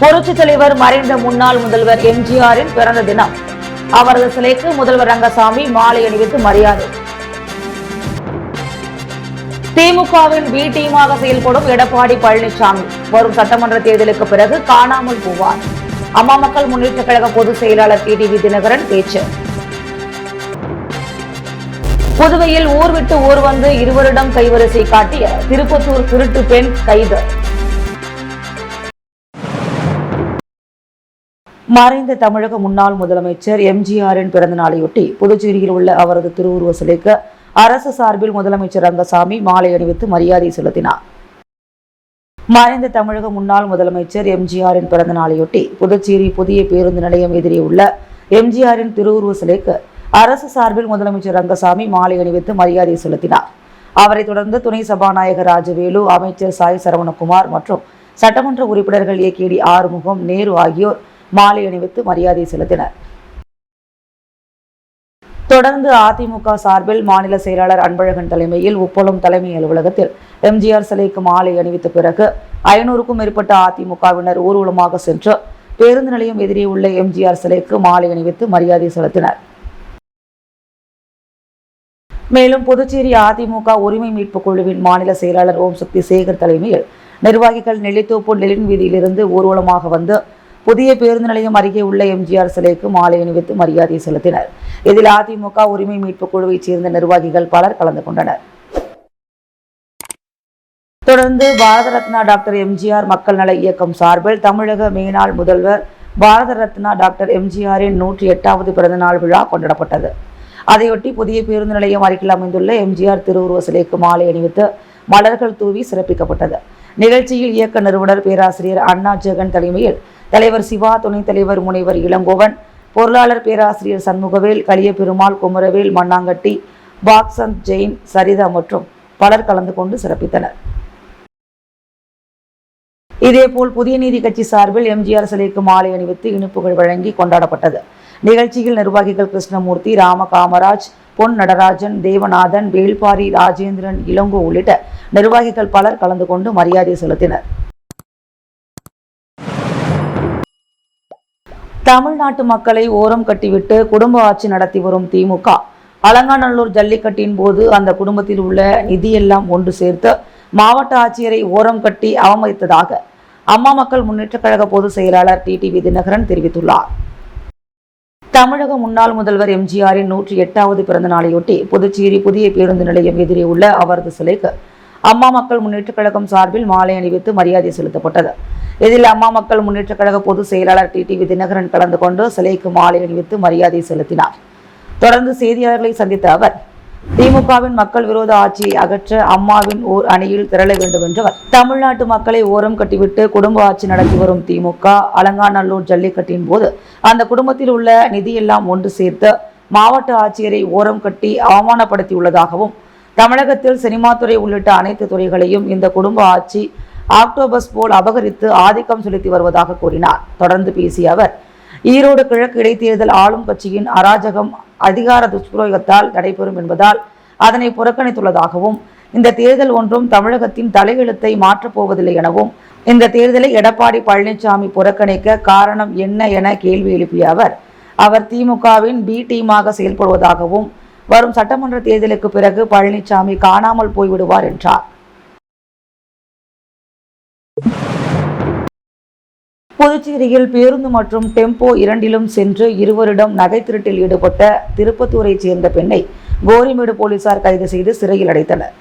புரட்சித் தலைவர் மறைந்த முன்னாள் முதல்வர் எம்ஜிஆரின் பிறந்த தினம். அவரது சிலைக்கு முதல்வர் ரங்கசாமி மாலை அணிவித்து மரியாதை. திமுகவின் பி டீமாக செயல்படும் எடப்பாடி பழனிசாமி வரும் சட்டமன்ற தேர்தலுக்கு பிறகு காணாமல் போவார். அம்மா மக்கள் முன்னேற்ற கழக பொதுச் செயலாளர் டிடிவி தினகரன் பேச்சு. புதுவையில் ஊர் விட்டு ஊர் வந்து இருவரிடம் கைவரிசை காட்டிய திருப்பத்தூர் திருட்டு பெண் கைது. மறைந்த தமிழக முன்னாள் முதலமைச்சர் எம்ஜிஆரின் பிறந்த நாளையொட்டி புதுச்சேரியில் உள்ள அவரது திருவுருவ சிலைக்கு அரசு சார்பில் முதலமைச்சர் ரங்கசாமி மாலை அணிவித்து மரியாதை செலுத்தினார். மறைந்த தமிழக முன்னாள் முதலமைச்சர் எம்ஜிஆரின் பிறந்த நாளையொட்டி புதுச்சேரி புதிய பேருந்து நிலையம் எதிரே உள்ள எம்ஜிஆரின் திருவுருவ சிலைக்கு அரசு சார்பில் முதலமைச்சர் ரங்கசாமி மாலை அணிவித்து மரியாதை செலுத்தினார். அவரைத் தொடர்ந்து துணை சபாநாயகர் ராஜவேலு, அமைச்சர் சாய் சரவணகுமார் மற்றும் சட்டமன்ற உறுப்பினர்கள் ஏகேடி ஆறுமுகம், நேரு ஆகியோர் மாலை அணிவித்து மரியாதை செலுத்தினர். தொடர்ந்து அதிமுக சார்பில் மாநில செயலாளர் அன்பழகன் தலைமையில் உப்பளம் தலைமை அலுவலகத்தில் எம்ஜிஆர் சிலைக்கு மாலை அணிவித்த பிறகு 500க்கும் மேற்பட்ட அதிமுகவினர் ஊர்வலமாக சென்று பேருந்து நிலையம் எதிரே உள்ள எம்ஜிஆர் சிலைக்கு மாலை அணிவித்து மரியாதை செலுத்தினர். மேலும் புதுச்சேரி அதிமுக உரிமை மீட்பு குழுவின் மாநில செயலாளர் ஓம் சக்தி சேகர் தலைமையில் நிர்வாகிகள் நெல்லித்தோப்பு நெலின் வீதியிலிருந்து ஊர்வலமாக வந்து புதிய பேருந்து நிலையம் அருகே உள்ள எம்ஜிஆர் சிலைக்கு மாலை அணிவித்து மரியாதை செலுத்தினர். இதில் அதிமுக உரிமை மீட்பு குழுவைச் சேர்ந்த நிர்வாகிகள் பலர் கலந்து கொண்டனர். தொடர்ந்து பாரத ரத்னா டாக்டர் எம்ஜிஆர் மக்கள் நல இயக்கம் சார்பில் தமிழக மேனாள் முதல்வர் பாரத ரத்னா டாக்டர் எம்ஜிஆரின் 108வது பிறந்த நாள் விழா கொண்டாடப்பட்டது. அதையொட்டி புதிய பேருந்து நிலையம் அருகில் அமைந்துள்ள எம்ஜிஆர் திருவுருவ சிலைக்கு மாலை அணிவித்து மலர்கள் தூவி சிறப்பிக்கப்பட்டது. நிகழ்ச்சியில் இயக்க நிறுவனர் பேராசிரியர் அண்ணா ஜெகன் தலைமையில் தலைவர் சிவா, துணைத் தலைவர் முனைவர் இளங்கோவன், பொருளாளர் பேராசிரியர் சண்முகவேல், கலியபெருமாள், குமரவேல், மண்ணாங்கட்டி, பாக்சந்த், ஜெயின், சரிதா மற்றும் பலர் கலந்து கொண்டு சிறப்பித்தனர். இதேபோல் புதிய நீதி கட்சி சார்பில் எம்ஜிஆர் சிலைக்கு மாலை அணிவித்து இனிப்புகள் வழங்கி கொண்டாடப்பட்டது. நிகழ்ச்சியில் நிர்வாகிகள் கிருஷ்ணமூர்த்தி, ராம காமராஜ், பொன் நடராஜன், தேவநாதன், வேல்பாரி, ராஜேந்திரன், இளங்கோ உள்ளிட்ட நிர்வாகிகள் பலர் கலந்து கொண்டு மரியாதை செலுத்தினர். தமிழ்நாட்டு மக்களை ஓரம் கட்டிவிட்டு குடும்ப ஆட்சி நடத்தி வரும் திமுக அலங்காநல்லூர் ஜல்லிக்கட்டின் போது அந்த குடும்பத்தில் உள்ள நிதியெல்லாம் ஒன்று சேர்த்து மாவட்ட ஆட்சியரை ஓரம் கட்டி அவமதித்ததாக அம்மா மக்கள் முன்னேற்ற கழக பொதுச் செயலாளர் டிடிவி தினகரன் தெரிவித்துள்ளார். தமிழக முன்னாள் முதல்வர் எம்ஜிஆரின் 108வது பிறந்த நாளையொட்டி புதுச்சேரி புதிய பேருந்து நிலையம் எதிரே உள்ள அவரது சிலைக்கு அம்மா மக்கள் முன்னேற்ற கழகம் சார்பில் மாலை அணிவித்து மரியாதை செலுத்தப்பட்டது. இதில் அம்மா மக்கள் முன்னேற்ற கழக பொதுச் செயலாளர் டிடிவி தினகரன் கலந்து கொண்டு சிலைக்கு மாலை அணிவித்து மரியாதை செலுத்தினார். தொடர்ந்து செய்தியாளர்களை சந்தித்த அவர், திமுகவின் மக்கள் விரோத ஆட்சியை அகற்ற அம்மாவின் ஓர் அணியில் திரள வேண்டும் என்றவர். தமிழ்நாட்டு மக்களை ஓரம் கட்டிவிட்டு குடும்ப ஆட்சி நடத்தி வரும் திமுக அலங்காநல்லூர் ஜல்லிக்கட்டின் போது அந்த குடும்பத்தில் உள்ள நிதியெல்லாம் ஒன்று சேர்த்து மாவட்ட ஆட்சியரை ஓரம் கட்டி அவமானப்படுத்தியுள்ளதாகவும், தமிழகத்தில் சினிமா துறை உள்ளிட்ட அனைத்து துறைகளையும் இந்த குடும்ப ஆட்சி ஆக்டோபஸ் போல் அபகரித்து ஆதிக்கம் செலுத்தி வருவதாக கூறினார். தொடர்ந்து பேசிய அவர், ஈரோடு கிழக்கு இடைத்தேர்தல் ஆளும் கட்சியின் அராஜகம் அதிகார துஷ்பிரயோகத்தால் நடைபெறும் என்பதால் அதனை புறக்கணித்துள்ளதாகவும், இந்த தேர்தல் ஒன்றும் தமிழகத்தின் தலையெழுத்தை மாற்றப் போவதில்லை எனவும், இந்த தேர்தலை எடப்பாடி பழனிசாமி புறக்கணிக்க காரணம் என்ன என கேள்வி எழுப்பிய அவர் திமுகவின் பி டீமாக செயல்படுவதாகவும், வரும் சட்டமன்ற தேர்தலுக்கு பிறகு பழனிசாமி காணாமல் போய்விடுவார் என்றார். புதுச்சேரியில் பேருந்து மற்றும் டெம்போ இரண்டிலும் சென்று இருவரிடம் நகை திருட்டில் ஈடுபட்ட திருப்பத்தூரைச் சேர்ந்த பெண்ணை கோரிமேடு போலீசார் கைது செய்து சிறையில் அடைத்தனர்.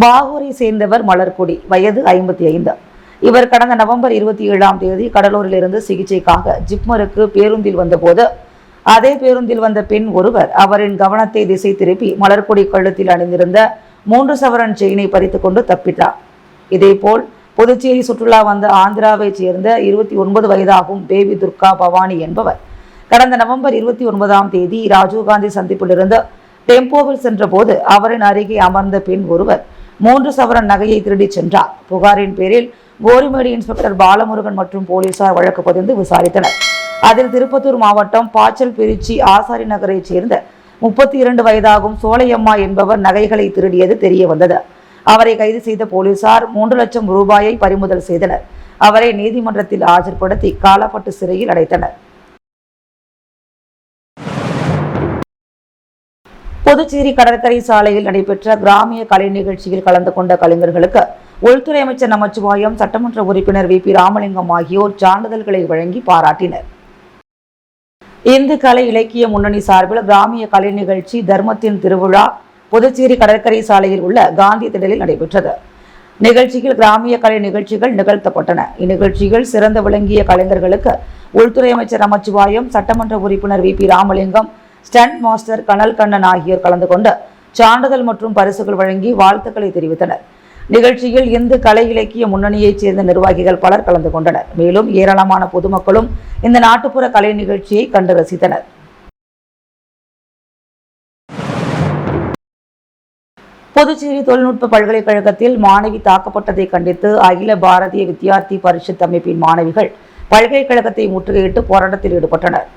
பாகூரை சேர்ந்தவர் மலர்கொடி, வயது 55. இவர் கடந்த நவம்பர் 27ஆம் தேதி கடலூரிலிருந்து சிகிச்சைக்காக ஜிப்மருக்கு பேருந்தில் வந்தபோது அதே பேருந்தில் வந்த பெண் ஒருவர் அவரின் கவனத்தை திசை திருப்பி மலர்கொடி கழுத்தில் அணிந்திருந்த 3 சவரன் செயினை பறித்துக் கொண்டு தப்பித்தார். இதேபோல் புதுச்சேரி சுற்றுலா வந்த ஆந்திராவைச் சேர்ந்த 29 வயதாகும் பேபி துர்கா பவானி என்பவர் கடந்த நவம்பர் 29ஆம் தேதி ராஜீவ்காந்தி சந்திப்பிலிருந்து டெம்போவில் சென்றபோது அவரின் அருகே அமர்ந்த பெண் ஒருவர் 3 சவரன் நகையை திருடிச் சென்றார். புகாரின் பேரில் கோரிமேடு இன்ஸ்பெக்டர் பாலமுருகன் மற்றும் போலீசார் வழக்கு பதிந்து விசாரித்தனர். அதில் திருப்பத்தூர் மாவட்டம் பாச்சல் பிரிச்சி ஆசாரி நகரைச் சேர்ந்த 32 வயதாகும் சோலையம்மா என்பவர் நகைகளை திருடியது தெரிய வந்தது. அவரை கைது செய்த போலீசார் 3 லட்சம் ரூபாயை பறிமுதல் செய்தனர். அவரை நீதிமன்றத்தில் ஆஜர்படுத்தி காலாப்பட்டு சிறையில் அடைத்தனர். புதுச்சேரி கடற்கரை சாலையில் நடைபெற்ற கிராமிய கலை நிகழ்ச்சியில் கலந்து கொண்ட கலைஞர்களுக்கு உள்துறை அமைச்சர் நமச்சிவாயம், சட்டமன்ற உறுப்பினர் வி. பி. ராமலிங்கம் ஆகியோர் சான்றிதழ்களை வழங்கி பாராட்டினர். இந்து கலை இலக்கிய முன்னணி சார்பில் கிராமிய கலை நிகழ்ச்சி தர்மத்தின் திருவிழா புதுச்சேரி கடற்கரை சாலையில் உள்ள காந்தி திடலில் நடைபெற்றது. நிகழ்ச்சியில் கிராமிய கலை நிகழ்ச்சிகள் நிகழ்த்தப்பட்டன. இந்நிகழ்ச்சியில் சிறந்த விளங்கிய கலைஞர்களுக்கு உள்துறை அமைச்சர் நமச்சிவாயம், சட்டமன்ற உறுப்பினர் V. P. Ramalingam, stunt master Kanal Kannan ஆகியோர் கலந்து கொண்டு சான்றிதழ் மற்றும் பரிசுகள் வழங்கி வாழ்த்துக்களை தெரிவித்தனர். நிகழ்ச்சியில் இந்து கலை இலக்கிய முன்னணியைச் சேர்ந்த நிர்வாகிகள் பலர் கலந்து கொண்டனர். மேலும் ஏராளமான பொதுமக்களும் இந்த நாட்டுப்புற கலை நிகழ்ச்சியை கண்டு ரசித்தனர். புதுச்சேரி தொழில்நுட்ப பல்கலைக்கழகத்தில் மாணவி தாக்கப்பட்டதை கண்டித்து அகில பாரதிய வித்யார்த்தி பரிஷத் அமைப்பின் மாணவிகள் பல்கலைக்கழகத்தை முற்றுகையிட்டு போராட்டத்தில் ஈடுபட்டனர்.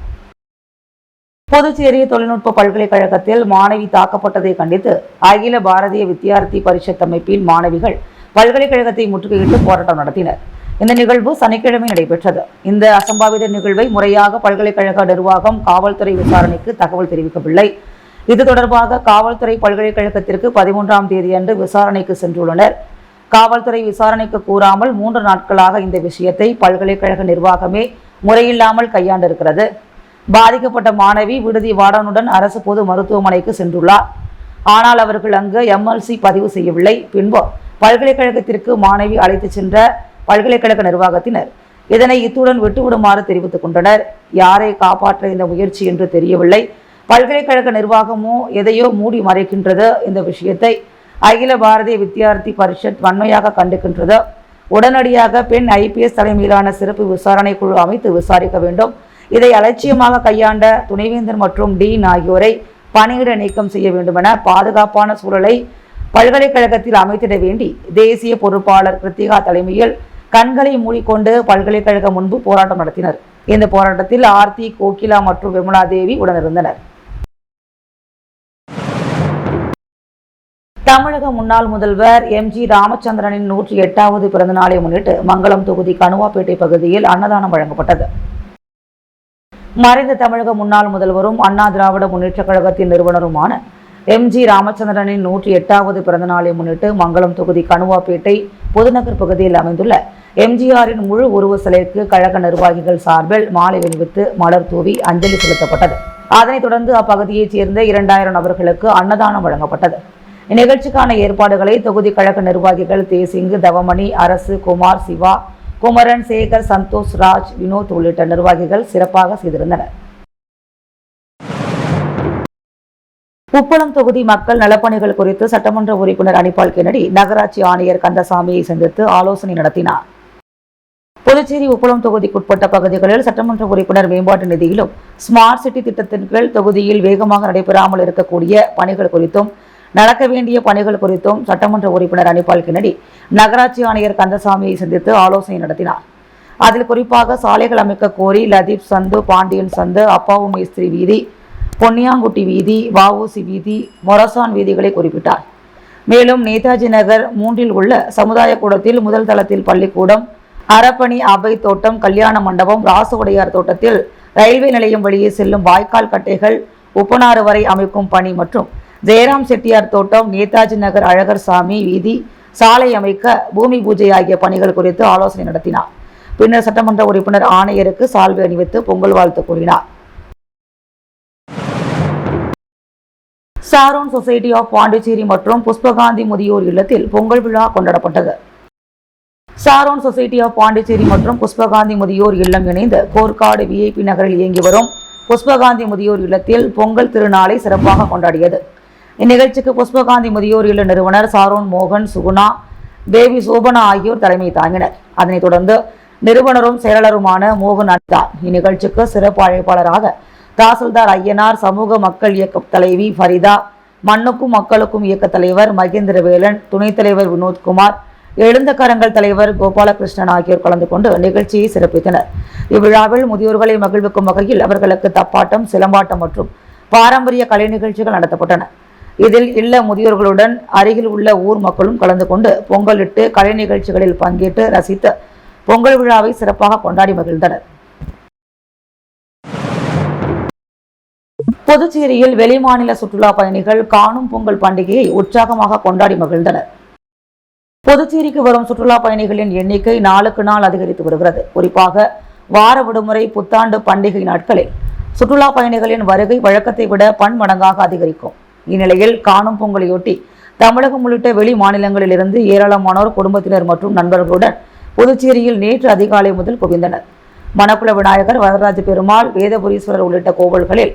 புதுச்சேரி தொழில்நுட்ப பல்கலைக்கழகத்தில் மாணவி தாக்கப்பட்டதை கண்டித்து அகில பாரதிய வித்யார்த்தி பரிஷத் அமைப்பின் மாணவிகள் பல்கலைக்கழகத்தை முற்றுகையிட்டு போராட்டம் நடத்தினர். இந்த நிகழ்வு சனிக்கிழமை நடைபெற்றது. இந்த அசம்பாவித நிகழ்வை முறையாக பல்கலைக்கழக நிர்வாகம், காவல்துறை விசாரணைக்கு தகவல் தெரிவிக்கவில்லை. இது தொடர்பாக காவல்துறை பல்கலைக்கழகத்திற்கு 13ஆம் தேதியன்று விசாரணைக்கு சென்றுள்ளனர். காவல்துறை விசாரணைக்கு கூறாமல் 3 நாட்களாக இந்த விஷயத்தை பல்கலைக்கழக நிர்வாகமே முறையில்லாமல் கையாண்டிருக்கிறது. பாதிக்கப்பட்ட மாணவி விடுதி வார்டனுடன் அரசு பொது மருத்துவமனைக்கு சென்றுள்ளார். ஆனால் அவர்கள் அங்கு MLC பதிவு செய்யவில்லை. பின்பு பல்கலைக்கழகத்திற்கு மாணவி அழைத்து சென்ற பல்கலைக்கழக நிர்வாகத்தினர் இதனை இத்துடன் விட்டுவிடுமாறு தெரிவித்துக் கொண்டனர். யாரை காப்பாற்ற இந்த முயற்சி என்று தெரியவில்லை. பல்கலைக்கழக நிர்வாகமோ எதையோ மூடி மறைக்கின்றது. இந்த விஷயத்தை அகில பாரதிய வித்யார்த்தி பரிஷத் வன்மையாக கண்டிக்கின்றது. உடனடியாக பெண் IPS தலைமையிலான சிறப்பு விசாரணை குழு அமைத்து விசாரிக்க வேண்டும். இதை அலட்சியமாக கையாண்ட துணைவேந்தர் மற்றும் டீன் ஆகியோரை பணியிட நீக்கம் செய்ய வேண்டுமென பாதுகாப்பான சூழலை பல்கலைக்கழகத்தில் அமைத்திட வேண்டி தேசிய பொறுப்பாளர் கிருத்திகா தலைமையில் கண்களை மூடிக்கொண்டு பல்கலைக்கழகம் முன்பு போராட்டம் நடத்தினர். இந்த போராட்டத்தில் ஆர்த்தி, கோகிலா மற்றும் விமலா தேவி உடனிருந்தனர். தமிழக முன்னாள் முதல்வர் MG ராமச்சந்திரனின் 108வது பிறந்த நாளை முன்னிட்டு மங்களம் தொகுதி கணுவாப்பேட்டை பகுதியில் அன்னதானம் வழங்கப்பட்டது. மறைந்த தமிழக முன்னாள் முதல்வரும் அண்ணா திராவிட முன்னேற்ற கழகத்தின் நிறுவனருமான MG ராமச்சந்திரனின் 108வது பிறந்த நாளை முன்னிட்டு மங்களம் தொகுதி கணுவாப்பேட்டை புதுநகர் பகுதியில் அமைந்துள்ள MGRின் முழு உருவ சிலைக்கு கழக நிர்வாகிகள் சார்பில் மாலை அணிவித்து மலர் தூவி அஞ்சலி செலுத்தப்பட்டது. அதனைத் தொடர்ந்து அப்பகுதியைச் சேர்ந்த 2000 நபர்களுக்கு அன்னதானம் வழங்கப்பட்டது. இந்நிகழ்ச்சிக்கான ஏற்பாடுகளை தொகுதி கழக நிர்வாகிகள் தேசிங்கு, தவமணி, அரசு, குமார், சிவா, குமரன், சேகர், சந்தோஷ், ராஜ், வினோத் உள்ளிட்ட நிர்வாகிகள் சிறப்பாக செய்திருந்தனர். உப்பளம் தொகுதி மக்கள் நலப்பணிகள் குறித்து சட்டமன்ற உறுப்பினர் அனிபால் கென்னடி நகராட்சி ஆணையர் கந்தசாமியை சந்தித்து ஆலோசனை நடத்தினார். புதுச்சேரி உப்பளம் தொகுதிக்குட்பட்ட பகுதிகளில் சட்டமன்ற உறுப்பினர் மேம்பாட்டு நிதியிலும் ஸ்மார்ட் சிட்டி திட்டத்தின் கீழ் தொகுதியில் வேகமாக நடைபெறாமல் இருக்கக்கூடிய பணிகள் குறித்தும் நடக்க வேண்டிய பணிகள் குறித்தும் சட்டமன்ற உறுப்பினர் அனிபால் கென்னடி நகராட்சி ஆணையர் கந்தசாமியை சந்தித்து ஆலோசனை நடத்தினார். அதில் குறிப்பாக சாலைகள் அமைக்க கோரி லதீப் சந்து, பாண்டியன் சந்து, அப்பாவு மேஸ்திரி வீதி, பொன்னியாங்குட்டி வீதி, வஉசி வீதி, மொரசான் வீதிகளை குறிப்பிட்டார். மேலும் நேதாஜி நகர் 3இல் உள்ள சமுதாய கூடத்தில் முதல் தளத்தில் பள்ளிக்கூடம், அரப்பணி, அபை தோட்டம், கல்யாண மண்டபம், ராசவுடையார் தோட்டத்தில் ரயில்வே நிலையம் வழியே செல்லும் வாய்க்கால் கட்டைகள் உப்பனாறு வரை அமைக்கும் பணி மற்றும் ஜெயராம் செட்டியார் தோட்டம், நேதாஜி நகர் அழகர் சாமி வீதி சாலை அமைக்க பூமி பூஜை ஆகிய பணிகள் குறித்து ஆலோசனை நடத்தினார். பின்னர் சட்டமன்ற உறுப்பினர் ஆணையருக்கு சால்வை அணிவித்து பொங்கல் வாழ்த்து கூறினார். சாரோன் சொசைட்டி ஆஃப் பாண்டிச்சேரி மற்றும் புஷ்பகாந்தி முதியோர் இல்லத்தில் பொங்கல் விழா கொண்டாடப்பட்டது. சாரோன் சொசைட்டி ஆஃப் பாண்டிச்சேரி மற்றும் புஷ்பகாந்தி முதியோர் இல்லம் இணைந்து கோர்க்காடு VIP நகரில் இயங்கி வரும் புஷ்பகாந்தி முதியோர் இல்லத்தில் பொங்கல் திருநாளை சிறப்பாக கொண்டாடியது. இந்நிகழ்ச்சிக்கு புஷ்பகாந்தி முதியோர் இல்ல நிறுவனர் சாரோன் மோகன், சுகுணா, தேவி சோபனா ஆகியோர் தலைமை தாங்கினர். அதனைத் தொடர்ந்து நிறுவனரும் செயலாளருமான மோகன் அனிதார் இந்நிகழ்ச்சிக்கு சிறப்பு அழைப்பாளராக தாசில்தார் ஐயனார், சமூக மக்கள் இயக்க தலைவி ஃபரிதா, மண்ணுக்கும் மக்களுக்கும் இயக்க தலைவர் மகேந்திரவேலன், துணைத் தலைவர் வினோத்குமார், எழுந்த கரங்கள் தலைவர் கோபாலகிருஷ்ணன் ஆகியோர் கலந்து கொண்டு நிகழ்ச்சியை சிறப்பித்தனர். இவ்விழாவில் முதியோர்களை மகிழ்விக்கும் வகையில் அவர்களுக்கு தப்பாட்டம், சிலம்பாட்டம் மற்றும் பாரம்பரிய கலை நிகழ்ச்சிகள் நடத்தப்பட்டன. இதில் இல்ல முதியோர்களுடன் அருகில் உள்ள ஊர் மக்களும் கலந்து கொண்டு பொங்கலிட்டு கலை நிகழ்ச்சிகளில் பங்கேற்று ரசித்து பொங்கல் விழாவை சிறப்பாக கொண்டாடி மகிழ்ந்தனர். புதுச்சேரியில் வெளிமாநில சுற்றுலா பயணிகள் காணும் பொங்கல் பண்டிகையை உற்சாகமாக கொண்டாடி மகிழ்ந்தனர். புதுச்சேரிக்கு வரும் சுற்றுலா பயணிகளின் எண்ணிக்கை நாளுக்கு நாள் அதிகரித்து வருகிறது. குறிப்பாக வார விடுமுறை, புத்தாண்டு பண்டிகை நாட்களில் சுற்றுலா பயணிகளின் வருகை வழக்கத்தை விட பன்மடங்காக அதிகரிக்கும். இந்நிலையில் காணும் பொங்கலையொட்டி தமிழகம் உள்ளிட்ட வெளி மாநிலங்களில் இருந்து ஏராளமானோர் குடும்பத்தினர் மற்றும் நண்பர்களுடன் புதுச்சேரியில் நேற்று அதிகாலை முதல் குவிந்தனர். மணக்குள விநாயகர், வரதராஜ பெருமாள், வேதபுரீஸ்வரர் உள்ளிட்ட கோவில்களில்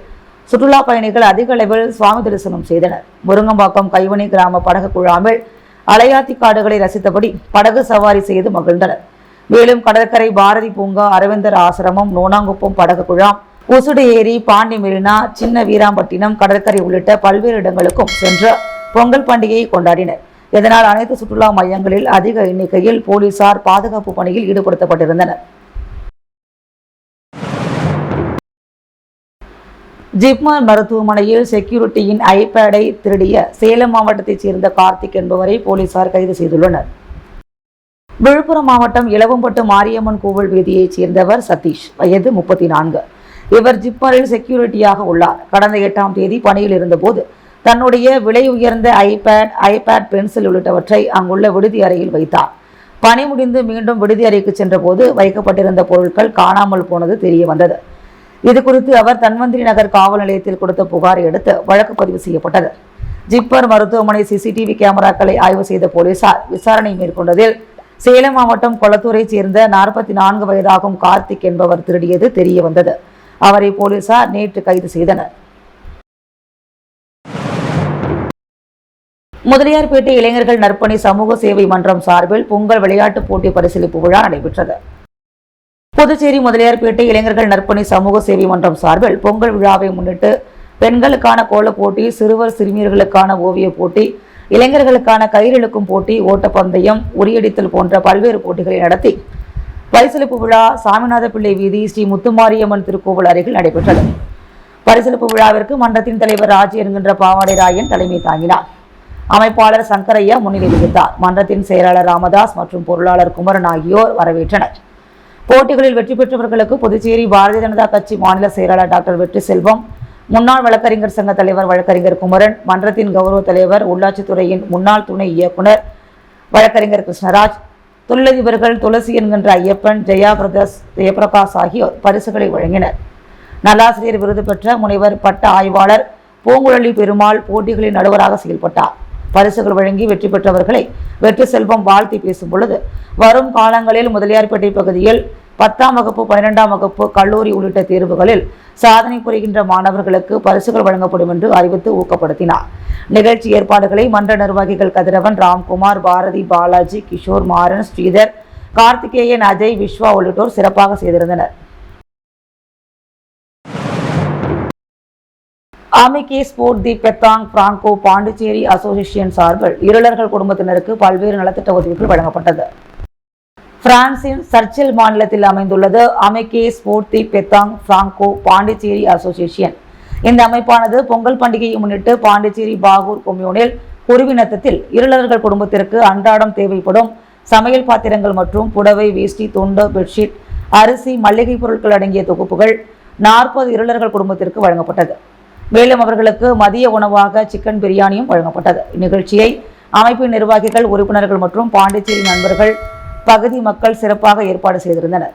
சுற்றுலா பயணிகள் அதிக அளவில் சுவாமி தரிசனம் செய்தனர். முருங்கம்பாக்கம் கைவனி கிராம படகு குழாமில் அலையாத்தி காடுகளை ரசித்தபடி படகு சவாரி செய்து மகிழ்ந்தனர். மேலும் கடற்கரை, பாரதி பூங்கா, அரவிந்தர் ஆசிரமம், நோனாங்குப்பம் படகு குழாம், உசுடு ஏரி, பாண்டி மெரினா, சின்ன வீராம்பட்டினம் கடற்கரை உள்ளிட்ட பல்வேறு இடங்களுக்கும் சென்று பொங்கல் பண்டிகையை கொண்டாடினர். இதனால் அனைத்து சுற்றுலா மையங்களில் அதிக எண்ணிக்கையில் போலீசார் பாதுகாப்பு பணியில் ஈடுபடுத்தப்பட்டிருந்தனர். ஜிப்மர் மருத்துவமனையில் செக்யூரிட்டியின் ஐபேடை திருடிய சேலம் மாவட்டத்தைச் சேர்ந்த கார்த்திக் என்பவரை போலீசார் கைது செய்துள்ளனர். விழுப்புரம் மாவட்டம் இலவம்பட்டு மாரியம்மன் கோவில் வீதியைச் சேர்ந்தவர் சதீஷ், வயது 34. இவர் ஜிப்மரில் செக்யூரிட்டியாக உள்ளார். கடந்த 8ஆம் தேதி பணியில் இருந்தபோது தன்னுடைய விலை உயர்ந்த ஐபேட், பென்சில் உள்ளிட்டவற்றை அங்குள்ள விடுதி அறையில் வைத்தார். பணி முடிந்து மீண்டும் விடுதி அறைக்கு சென்றபோது வைக்கப்பட்டிருந்த பொருட்கள் காணாமல் போனது தெரிய வந்தது. இதுகுறித்து அவர் தன்வந்திரி நகர் காவல் நிலையத்தில் கொடுத்த புகாரை அடுத்து வழக்கு பதிவு செய்யப்பட்டது. ஜிப்மர் மருத்துவமனை சிசிடிவி கேமராக்களை ஆய்வு செய்த போலீசார் விசாரணை மேற்கொண்டதில் சேலம் மாவட்டம் கொளத்தூரைச் சேர்ந்த 44 வயதாகும் கார்த்திக் என்பவர் திருடியது தெரிய வந்தது. அவரை போலீசார் நேற்று கைது செய்தனர். முதலியார்பேட்டை இளைஞர்கள் நற்பணி சமூக சேவை மன்றம் சார்பில் பொங்கல் விளையாட்டுப் போட்டி பரிசீலிப்பு விழா நடைபெற்றது. புதுச்சேரி முதலியார்பேட்டை இளைஞர்கள் நற்பணி சமூக சேவை மன்றம் சார்பில் பொங்கல் விழாவை முன்னிட்டு பெண்களுக்கான கோலப் போட்டி, சிறுவர் சிறுமியர்களுக்கான ஓவிய போட்டி, இளைஞர்களுக்கான கயிறிழுக்கும் போட்டி, ஓட்டப்பந்தயம், உரியடித்தல் போன்ற பல்வேறு போட்டிகளை நடத்தி பரிசீலிப்பு விழா சாமிநாதப்பிள்ளை வீதி ஸ்ரீ முத்துமாரியம்மன் திருக்கோவில் அருகில் நடைபெற்றது. பரிசீலிப்பு விழாவிற்கு மன்றத்தின் தலைவர் ராஜி என்கின்ற பாவாடை ராயன் தலைமை தாங்கினார். அமைப்பாளர் சங்கரையா முன்னிலை வகித்தார். மன்றத்தின் செயலாளர் ராமதாஸ் மற்றும் பொருளாளர் குமரன் ஆகியோர் வரவேற்றனர். போட்டிகளில் வெற்றி பெற்றவர்களுக்கு புதுச்சேரி பாரதிய ஜனதா கட்சி மாநில செயலாளர் டாக்டர் வெற்றி செல்வம், முன்னாள் வழக்கறிஞர் சங்க தலைவர் வழக்கறிஞர் குமரன், மன்றத்தின் கௌரவ தலைவர், உள்ளாட்சித்துறையின் முன்னாள் துணை இயக்குனர் வழக்கறிஞர் கிருஷ்ணராஜ், தொழிலதிபர்கள் துளசி என்கின்ற ஐயப்பன், ஜெயபிரகாஷ் ஆகியோர் பரிசுகளை வழங்கினர். நல்லாசிரியர் விருது பெற்ற முனைவர் பட்ட ஆய்வாளர் பூங்குழலி பெருமாள் போட்டிகளின் நடுவராக செயல்பட்டார். பரிசுகள் வழங்கி வெற்றி பெற்றவர்களை வெற்றி செல்வம் வாழ்த்தி பேசும் பொழுது, வரும் காலங்களில் முதலியார்பேட்டை பகுதியில் 10ஆம் வகுப்பு, 12ஆம் வகுப்பு, கல்லூரி உள்ளிட்ட தேர்வுகளில் சாதனை புரிகின்ற மாணவர்களுக்கு பரிசுகள் வழங்கப்படும் என்று அறிவித்து ஊக்கப்படுத்தினார். நிகழ்ச்சி ஏற்பாடுகளை மன்ற நிர்வாகிகள் கதிரவன், ராம்குமார், பாரதி, பாலாஜி, கிஷோர், மாறன், ஸ்ரீதர், கார்த்திகேயன், அஜய், விஸ்வா உள்ளிட்டோர் சிறப்பாக செய்திருந்தனர். அமிகே ஸ்போர்ட் தி பெத்தாங் பிராங்கோ பாண்டிச்சேரி அசோசியேஷன் சார்பில் இருளர்கள் குடும்பத்தினருக்கு பல்வேறு நலத்திட்ட உதவிகள் வழங்கப்பட்டது. பிரான்சின் சர்ச்சில் மாநிலத்தில் அமைந்துள்ளது அமிகே ஸ்போர்ட் தி பெத்தாங் பிராங்கோ பாண்டிச்சேரி அசோசியேஷன். இந்த அமைப்பானது பொங்கல் பண்டிகையை முன்னிட்டு பாண்டிச்சேரி பாகூர் கொம்யூனில் குருவினத்தத்தில் இருளர்கள் குடும்பத்திற்கு அன்றாடம் தேவைப்படும் சமையல் பாத்திரங்கள் மற்றும் புடவை, வேஷ்டி, துண்டு, பெட்ஷீட், அரிசி, மளிகை பொருட்கள் அடங்கிய தொகுப்புகள் 40 இருளர்கள் குடும்பத்திற்கு வழங்கப்பட்டது. மேலும் அவர்களுக்கு மதிய உணவாக சிக்கன் பிரியாணியும் வழங்கப்பட்டது. இந்நிகழ்ச்சியை அமைப்பின் நிர்வாகிகள், உறுப்பினர்கள் மற்றும் பாண்டிச்சேரி நண்பர்கள், பகுதி மக்கள் சிறப்பாக ஏற்பாடு செய்திருந்தனர்.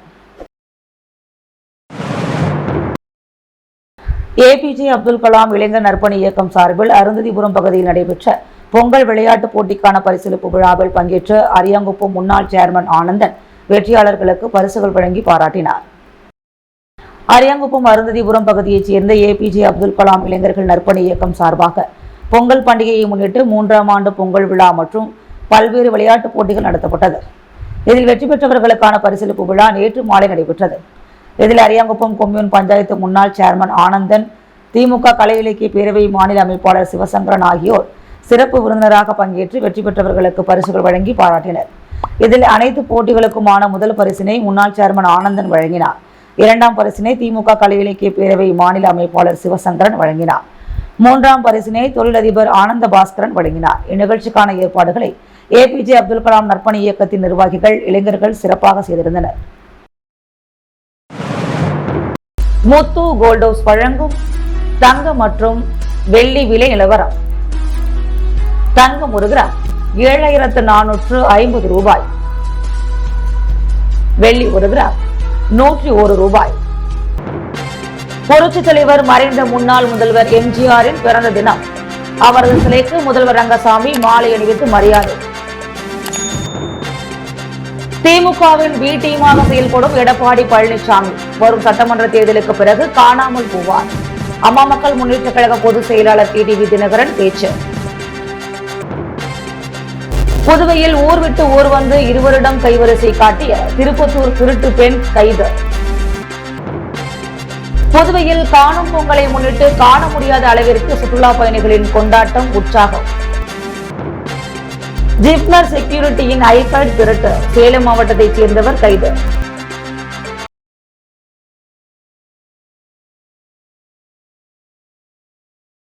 ஏபிஜே அப்துல் கலாம் இளைஞர் நற்பணி இயக்கம் சார்பில் அருந்ததிபுரம் பகுதியில் நடைபெற்ற பொங்கல் விளையாட்டுப் போட்டிக்கான பரிசீலிப்பு விழாவில் பங்கேற்ற அரியாங்குப்பம் முன்னாள் சேர்மன் ஆனந்தன் வெற்றியாளர்களுக்கு பரிசுகள் வழங்கி பாராட்டினார். அரியாங்குப்பம் அருந்ததிபுரம் பகுதியைச் சேர்ந்த ஏபிஜே அப்துல் கலாம் இளைஞர்கள் நற்பணி இயக்கம் சார்பாக பொங்கல் பண்டிகையை முன்னிட்டு 3ஆம் ஆண்டு பொங்கல் விழா மற்றும் பல்வேறு விளையாட்டுப் போட்டிகள் நடத்தப்பட்டது. இதில் வெற்றி பெற்றவர்களுக்கான பரிசீலிப்பு விழா நேற்று மாலை நடைபெற்றது. இதில் அரியாங்குப்பம் கொம்யூன் பஞ்சாயத்து முன்னாள் சேர்மன் ஆனந்தன், திமுக கலை இலக்கிய பேரவை மாநில அமைப்பாளர் சிவசங்கரன் ஆகியோர் சிறப்பு விருந்தினராக பங்கேற்று வெற்றி பெற்றவர்களுக்கு பரிசுகள் வழங்கி பாராட்டினர். இதில் அனைத்து போட்டிகளுக்குமான முதல் பரிசினை முன்னாள் சேர்மன் ஆனந்தன் வழங்கினார். 2ஆம் பரிசினை திமுக கலை இலக்கிய பேரவை மாநில அமைப்பாளர் சிவசங்கரன் வழங்கினார். 3ஆம் பரிசினை தொழிலதிபர் ஆனந்த பாஸ்கரன் வழங்கினார். இந்நிகழ்ச்சிக்கான ஏற்பாடுகளை ஏபிஜே அப்துல் கலாம் நற்பணி இயக்கத்தின் நிர்வாகிகள், இளைஞர்கள் சிறப்பாக செய்திருந்தனர். முத்து கோல்ட் ஹவுஸ் வழங்கும் தங்கம் மற்றும் வெள்ளி விலை நிலவரம். தங்கம் 1 கிராம் 7450 ரூபாய். வெள்ளி 1 கிராம் 101 ரூபாய். புரட்சித் தலைவர் மறைந்த முன்னாள் முதல்வர் எம்ஜிஆரின் பிறந்த தினம். அவரது சிலைக்கு முதல்வர் ரங்கசாமி மாலை அணிவித்து மரியாதை. திமுகவின் பி டீமாக செயல்படும் எடப்பாடி பழனிசாமி வரும் சட்டமன்ற தேர்தலுக்கு பிறகு காணாமல் போவார். அம்மா மக்கள் முன்னேற்ற கழக பொதுச் செயலாளர் டிடிவி தினகரன் பேச்சு. புதுவையில் ஊர் விட்டு ஊர் வந்து இருவரிடம் கைவரிசை காட்டிய திருப்பத்தூர் திருட்டு பெண் கைது. புதுவையில் காணும் பொங்கலை முன்னிட்டு காண முடியாத அளவிற்கு சுற்றுலா பயணிகளின் கொண்டாட்டம், உற்சாகம். ஜிப்மர் செக்யூரிட்டியின் ஐபேட் திருட்டு. சேலம் மாவட்டத்தைச் சேர்ந்தவர் கைது.